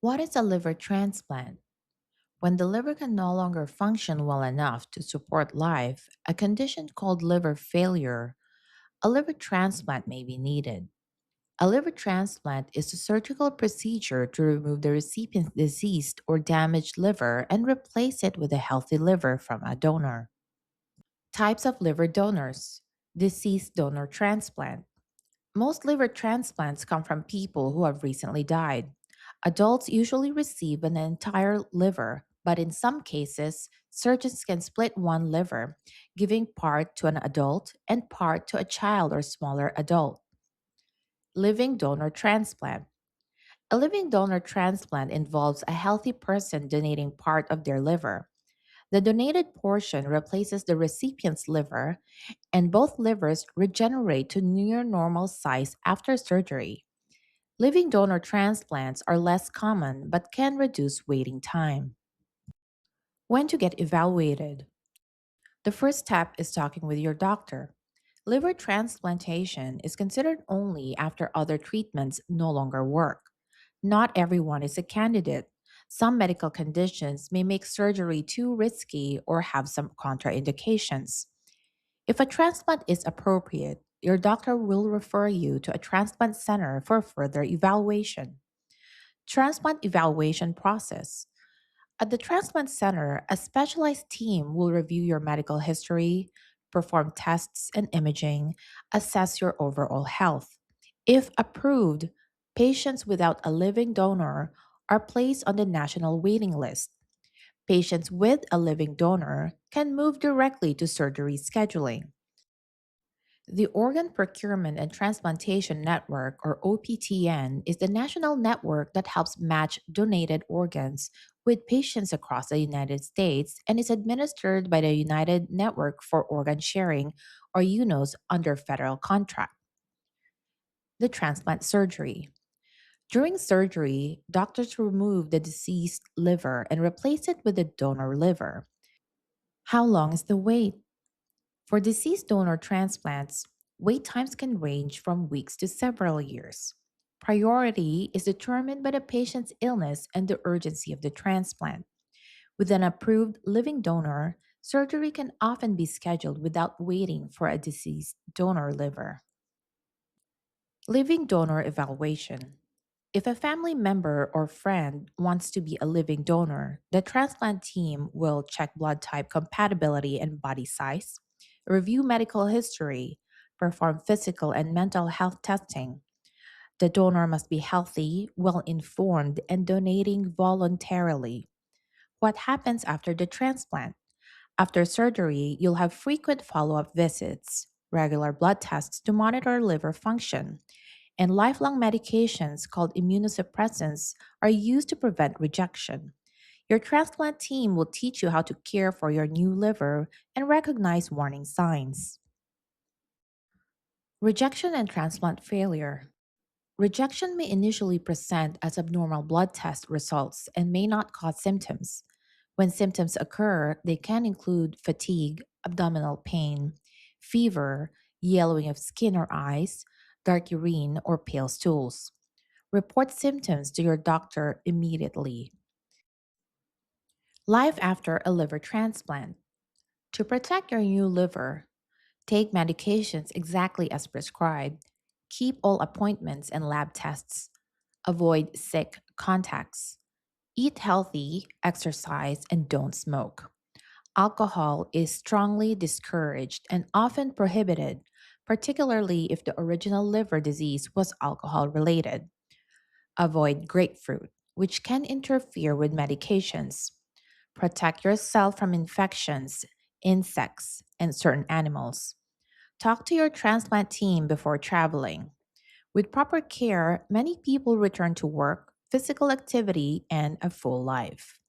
What is a liver transplant? When the liver can no longer function well enough to support life, a condition called liver failure, a liver transplant may be needed. A liver transplant is a surgical procedure to remove the recipient's diseased or damaged liver and replace it with a healthy liver from a donor. Types of liver donors: deceased donor transplant. Most liver transplants come from people who have recently died. Adults usually receive an entire liver, but in some cases, surgeons can split one liver, giving part to an adult and part to a child or smaller adult. Living donor transplant. A living donor transplant involves a healthy person donating part of their liver. The donated portion replaces the recipient's liver, and both livers regenerate to near normal size after surgery. Living donor transplants are less common but can reduce waiting time. When to get evaluated? The first step is talking with your doctor. Liver transplantation is considered only after other treatments no longer work. Not everyone is a candidate. Some medical conditions may make surgery too risky or have some contraindications. If a transplant is appropriate, your doctor will refer you to a transplant center for further evaluation. Transplant evaluation process. At the transplant center, a specialized team will review your medical history, perform tests and imaging, assess your overall health. If approved, patients without a living donor are placed on the national waiting list. Patients with a living donor can move directly to surgery scheduling. The Organ Procurement and Transplantation Network, or OPTN, is the national network that helps match donated organs with patients across the United States and is administered by the United Network for Organ Sharing, or UNOS, under federal contract. The transplant surgery. During surgery, doctors remove the deceased liver and replace it with a donor liver. How long is the wait? For deceased donor transplants, wait times can range from weeks to several years. Priority is determined by the patient's illness and the urgency of the transplant. With an approved living donor, surgery can often be scheduled without waiting for a deceased donor liver. Living donor evaluation. If a family member or friend wants to be a living donor, the transplant team will check blood type compatibility and body size, review medical history, perform physical and mental health testing. The donor must be healthy, well informed, and donating voluntarily. What happens after the transplant? After surgery, you'll have frequent follow up visits, regular blood tests to monitor liver function, and lifelong medications called immunosuppressants are used to prevent rejection. Your transplant team will teach you how to care for your new liver and recognize warning signs. Rejection and transplant failure. Rejection may initially present as abnormal blood test results and may not cause symptoms. When symptoms occur, they can include fatigue, abdominal pain, fever, yellowing of skin or eyes, dark urine, or pale stools. Report symptoms to your doctor immediately. Life after a liver transplant. To protect your new liver, take medications exactly as prescribed. Keep all appointments and lab tests. Avoid sick contacts. Eat healthy, exercise, and don't smoke. Alcohol is strongly discouraged and often prohibited, particularly if the original liver disease was alcohol related. Avoid grapefruit, which can interfere with medications. Protect yourself from infections, insects, and certain animals. Talk to your transplant team before traveling. With proper care, many people return to work, physical activity, and a full life.